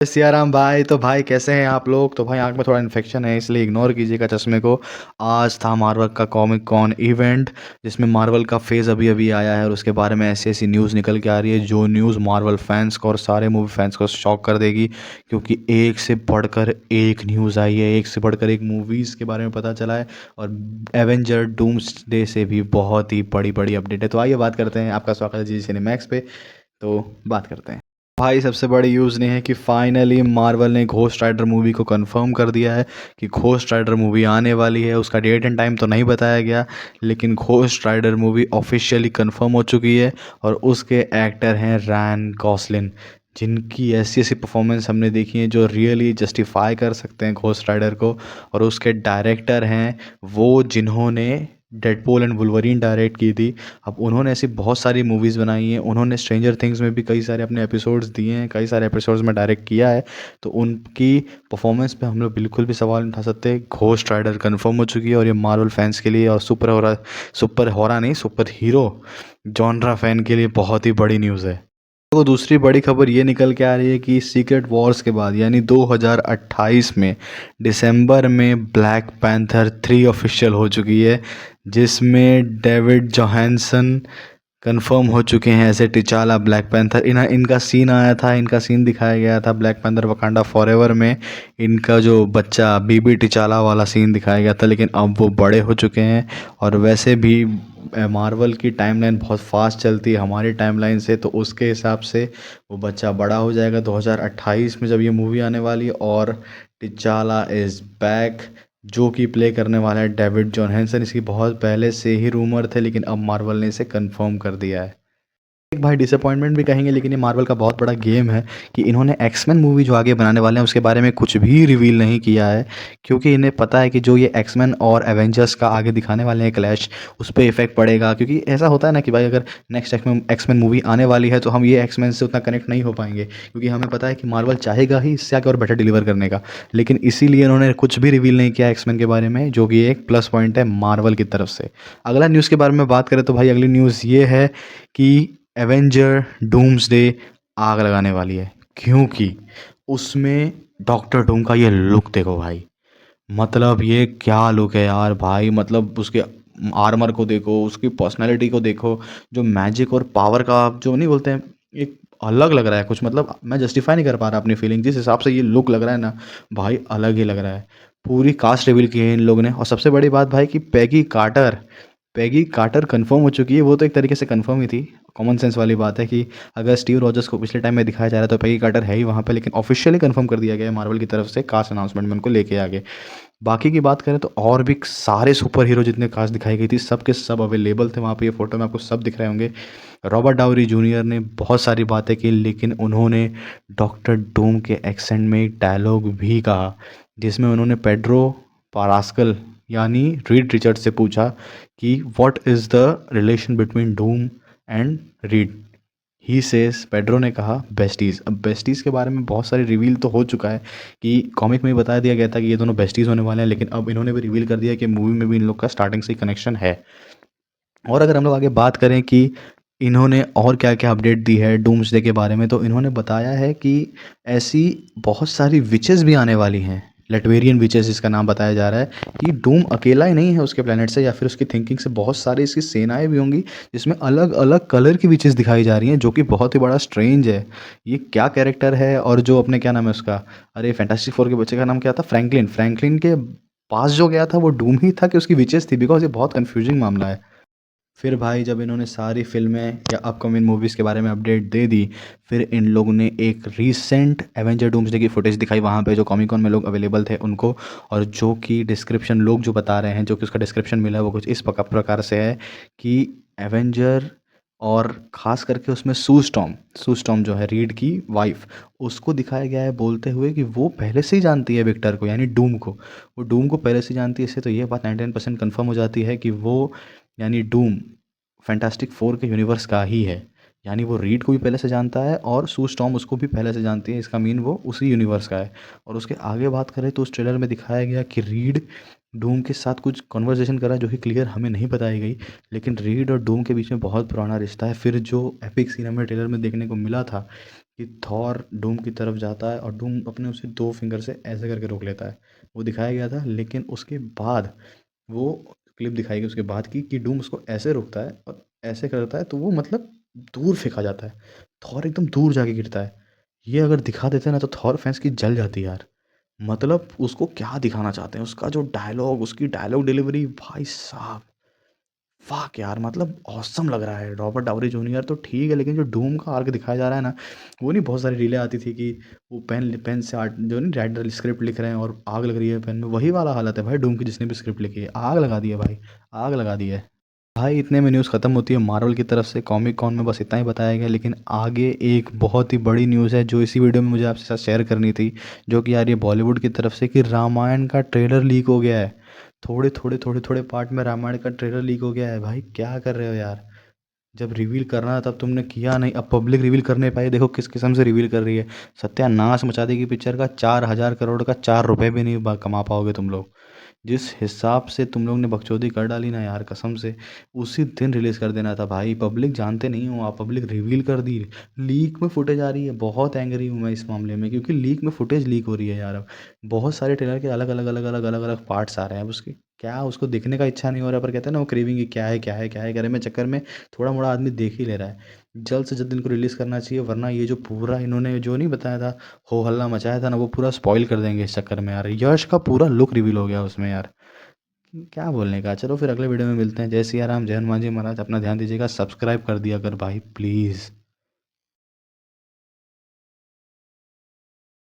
सियाराम भाई। तो भाई कैसे हैं आप लोग? तो भाई आंख में थोड़ा इन्फेक्शन है इसलिए इग्नोर कीजिएगा चश्मे को। आज था मार्वल का कॉमिक कॉन इवेंट जिसमें मार्वल का फेज़ अभी अभी आया है और उसके बारे में ऐसी ऐसी न्यूज़ निकल के आ रही है जो न्यूज़ मार्वल फैंस को और सारे मूवी फैंस को शॉक कर देगी। क्योंकि एक से बढ़कर एक न्यूज़ आई है, एक से बढ़कर एक मूवीज़ के बारे में पता चला है। और एवेंजर डूम्सडे से भी बहुत ही बड़ी बड़ी अपडेट है। तो आइए बात करते हैं। आपका स्वागत है जी सिनेमैक्स पे। तो बात करते हैं। भाई सबसे बड़ी न्यूज़ ने है कि फाइनली मार्वल ने घोस्ट राइडर मूवी को कंफर्म कर दिया है कि घोस्ट राइडर मूवी आने वाली है। उसका डेट एंड टाइम तो नहीं बताया गया, लेकिन Ghost Rider movie officially confirm हो चुकी है। और उसके एक्टर हैं रैन गॉसलिन, जिनकी ऐसी ऐसी परफॉर्मेंस हमने देखी है जो रियली जस्टिफाई कर सकते हैं घोस्ट राइडर को। और उसके डायरेक्टर हैं वो जिन्होंने डेडपूल एंड वुल्वरीन डायरेक्ट की थी। अब उन्होंने ऐसी बहुत सारी मूवीज़ बनाई हैं। उन्होंने स्ट्रेंजर थिंग्स में भी कई सारे अपने एपिसोड्स दिए हैं, कई सारे एपिसोड्स में डायरेक्ट किया है। तो उनकी परफॉर्मेंस पे हम लोग बिल्कुल भी सवाल नहीं उठा सकते। घोस्ट राइडर कंफर्म हो चुकी है और ये मार्वल फैंस के लिए और सुपर होरा नहीं, सुपर हीरो जॉनरा फैन के लिए बहुत ही बड़ी न्यूज़ है। तो दूसरी बड़ी खबर ये निकल के आ रही है कि सीक्रेट वॉर्स के बाद यानी 2028 में दिसंबर में ब्लैक पैंथर 3 ऑफिशियल हो चुकी है, जिसमें डेविड जोहानसन कंफर्म हो चुके हैं ऐसे टिचाला ब्लैक पैंथर। इनका सीन आया था, इनका सीन दिखाया गया था ब्लैक पैंथर वकांडा फॉरएवर में। इनका जो बच्चा बीबी टिचाला वाला सीन दिखाया गया था, लेकिन अब वो बड़े हो चुके हैं। और वैसे भी मार्वल की टाइमलाइन बहुत फास्ट चलती है हमारी टाइमलाइन से, तो उसके हिसाब से वो बच्चा बड़ा हो जाएगा 2028 में जब ये मूवी आने वाली है। और टिचाला इज़ बैक, जो कि प्ले करने वाला है डेविड जॉनसन। इसकी बहुत पहले से ही रूमर थे, लेकिन अब मार्वल ने इसे कंफर्म कर दिया है। एक भाई डिसअपॉइंटमेंट भी कहेंगे, लेकिन ये मार्वल का बहुत बड़ा गेम है कि इन्होंने एक्समैन मूवी जो आगे बनाने वाले हैं उसके बारे में कुछ भी रिवील नहीं किया है। क्योंकि इन्हें पता है कि जो ये एक्समैन और एवेंजर्स का आगे दिखाने वाले हैं क्लैश, उस पर इफेक्ट पड़ेगा। क्योंकि ऐसा होता है ना कि भाई अगर नेक्स्ट एक्समैन मूवी आने वाली है तो हम ये एक्समैन से उतना कनेक्ट नहीं हो पाएंगे, क्योंकि हमें पता है कि मार्वल चाहेगा ही इससे आगे और बेटर डिलीवर करने का। लेकिन इसीलिए इन्होंने कुछ भी रिवील नहीं किया एक्समैन के बारे में, जो कि एक प्लस पॉइंट है मार्वल की तरफ से। अगला न्यूज़ के बारे में बात करें तो भाई अगली न्यूज़ ये है कि एवेंजर डूम्सडे आग लगाने वाली है। क्योंकि उसमें डॉक्टर डूम का ये लुक देखो भाई, मतलब ये क्या लुक है यार भाई। मतलब उसके आर्मर को देखो, उसकी पर्सनालिटी को देखो, जो मैजिक और पावर का आप जो नहीं बोलते हैं, एक अलग लग रहा है कुछ। मतलब मैं जस्टिफाई नहीं कर पा रहा अपनी फीलिंग, जिस हिसाब से ये लुक लग रहा है ना भाई, अलग ही लग रहा है। पूरी कास्ट रिवील की है इन लोगों ने। और सबसे बड़ी बात भाई कि पैगी कार्टर कंफर्म हो चुकी है। वो तो एक तरीके से कंफर्म ही थी। कॉमन सेंस वाली बात है कि अगर स्टीव रॉजर्स को पिछले टाइम में दिखाया जा रहा है तो पैगी कार्टर है ही वहाँ पे, लेकिन ऑफिशियली कंफर्म कर दिया गया है मार्वल की तरफ से कास्ट अनाउंसमेंट में उनको लेके आगे। बाकी की बात करें तो और भी सारे सुपर हीरो जितने कास्ट दिखाई गई थी, सब के सब अवेलेबल थे वहाँ पे। ये फोटो में आपको सब दिख रहे होंगे। रॉबर्ट डाउरी जूनियर ने बहुत सारी बातें की, लेकिन उन्होंने डॉक्टर डूम के एक्सेंट में एक डायलॉग भी कहा, जिसमें उन्होंने पेड्रो पारास्कल यानी रीड रिचर्ड से पूछा कि what is the relation between Doom and read. He says, Pedro ने कहा बेस्टीज़। अब बेस्टीज़ के बारे में बहुत सारी रिवील तो हो चुका है कि कॉमिक में भी बता दिया गया था कि ये दोनों बेस्टीज़ होने वाले हैं, लेकिन अब इन्होंने भी रिवील कर दिया कि मूवी में भी इन लोग का स्टार्टिंग से ही कनेक्शन है। और अगर हम लोग आगे बात करें कि इन्होंने और क्या क्या अपडेट दी है डूम्सडे के बारे में, तो इन्होंने बताया है कि ऐसी बहुत सारी विचेस भी आने वाली हैं। लेटवेरियन विचेस इसका नाम बताया जा रहा है कि डूम अकेला ही नहीं है उसके प्लेनेट से या फिर उसकी थिंकिंग से, बहुत सारी इसकी सेनाएं भी होंगी जिसमें अलग अलग कलर की विचेस दिखाई जा रही हैं, जो कि बहुत ही बड़ा स्ट्रेंज है। ये क्या कैरेक्टर है? और जो अपने क्या नाम है उसका, अरे फैंटास्टिक फोर के बच्चे का नाम क्या था? फ्रैंकलिन। फ्रैंकलिन के पास जो गया था वो डूम ही था कि उसकी विचेस थी? बिकॉज ये बहुत कंफ्यूजिंग मामला है। फिर भाई जब इन्होंने सारी फ़िल्में या अपकमिंग मूवीज़ के बारे में अपडेट दे दी, फिर इन लोगों ने एक रीसेंट एवेंजर डूम्सडे की फुटेज दिखाई वहाँ पे, जो कॉमिक कॉन में लोग अवेलेबल थे उनको। और जो कि डिस्क्रिप्शन लोग जो बता रहे हैं, जो कि उसका डिस्क्रिप्शन मिला है वो कुछ इस प्रकार से है कि एवेंजर, और ख़ास करके उसमें सू स्टॉर्म जो है रीड की वाइफ, उसको दिखाया गया है बोलते हुए कि वो पहले से ही जानती है विक्टर को यानी डूम को। वो डूम को पहले से जानती है। इससे तो ये बात 99% कन्फर्म हो जाती है कि वो यानी डूम फैंटास्टिक फोर के यूनिवर्स का ही है। यानी वो रीड को भी पहले से जानता है और सू स्टॉर्म उसको भी पहले से जानती है। इसका मीन वो उसी यूनिवर्स का है। और उसके आगे बात करें तो उस ट्रेलर में दिखाया गया कि रीड डूम के साथ कुछ कन्वर्सेशन कर रहा है, जो कि क्लियर हमें नहीं बताई गई, लेकिन रीड और डूम के बीच में बहुत पुराना रिश्ता है। फिर जो एपिक सीन हमें ट्रेलर में देखने को मिला था कि थॉर डूम की तरफ जाता है और डूम अपने उसे 2 फिंगर से ऐसे करके रोक लेता है। वो दिखाया गया था, लेकिन उसके बाद वो क्लिप दिखाई गई उसके बाद की कि डूम उसको ऐसे रोकता है और ऐसे करता है, तो वो मतलब दूर फेंका जाता है। थॉर एकदम दूर जाके गिरता है। ये अगर दिखा देते ना तो थॉर फैंस की जल जाती यार। मतलब उसको क्या दिखाना चाहते हैं, उसका जो डायलॉग, उसकी डायलॉग डिलीवरी भाई साहब, फ़ाक यार, मतलब ऑसम लग रहा है। रॉबर्ट डाउनी जूनियर तो ठीक है, लेकिन जो डूम का आर्क दिखाया जा रहा है ना, वो नहीं बहुत सारी रीलें आती थी कि वो पेन पेन से आर्ट जो नहीं राइटर स्क्रिप्ट लिख रहे हैं और आग लग रही है पेन में, वही वाला हालत है भाई डूम की। जिसने भी स्क्रिप्ट लिखी है आग लगा दी है भाई, आग लगा दी है। भाई इतने में न्यूज़ ख़त्म होती है मार्वल की तरफ से। कॉमिक कॉन में बस इतना ही बताया गया, लेकिन आगे एक बहुत ही बड़ी न्यूज़ है जो इसी वीडियो में मुझे आपके साथ शेयर करनी थी। जो कि यार ये बॉलीवुड की तरफ से कि रामायण का ट्रेलर लीक हो गया है। थोड़े पार्ट में रामायण का ट्रेलर लीक हो गया है। भाई क्या कर रहे हो यार, जब रिवील करना था तब तुमने किया नहीं। अब पब्लिक रिवील करने पाई, देखो किस किस्म से रिवील कर रही है। सत्यानाश मचा देगी पिक्चर का। 4,000 करोड़ का 4 रुपए भी नहीं कमा पाओगे तुम लोग। जिस हिसाब से तुम लोग ने बकचोदी कर डाली ना यार, कसम से उसी दिन रिलीज़ कर देना था भाई। पब्लिक जानते नहीं हो आप, पब्लिक रिवील कर दी। लीक में फुटेज आ रही है, बहुत एंग्री हूँ मैं इस मामले में, क्योंकि लीक में फुटेज लीक हो रही है यार। अब बहुत सारे ट्रेलर के अलग अलग पार्ट्स आ रहे हैं। अब उसके क्या, उसको देखने का इच्छा नहीं हो रहा, पर कहते हैं ना वो क्रेविंग, क्या है क्या है क्या है करे में चक्कर में थोड़ा मोड़ा आदमी देख ही ले रहा है। जल्द से जल्द इनको रिलीज़ करना चाहिए, वरना ये जो पूरा इन्होंने जो नहीं बताया था, हो हल्ला मचाया था ना, वो पूरा स्पॉइल कर देंगे इस चक्कर में यार। यश का पूरा लुक रिवील हो गया उसमें यार। क्या बोलने का। चलो फिर अगले वीडियो में मिलते हैं। जय सिया राम, जय हनुमान जी महाराज। अपना ध्यान दीजिएगा, सब्सक्राइब कर दिया कर भाई प्लीज़।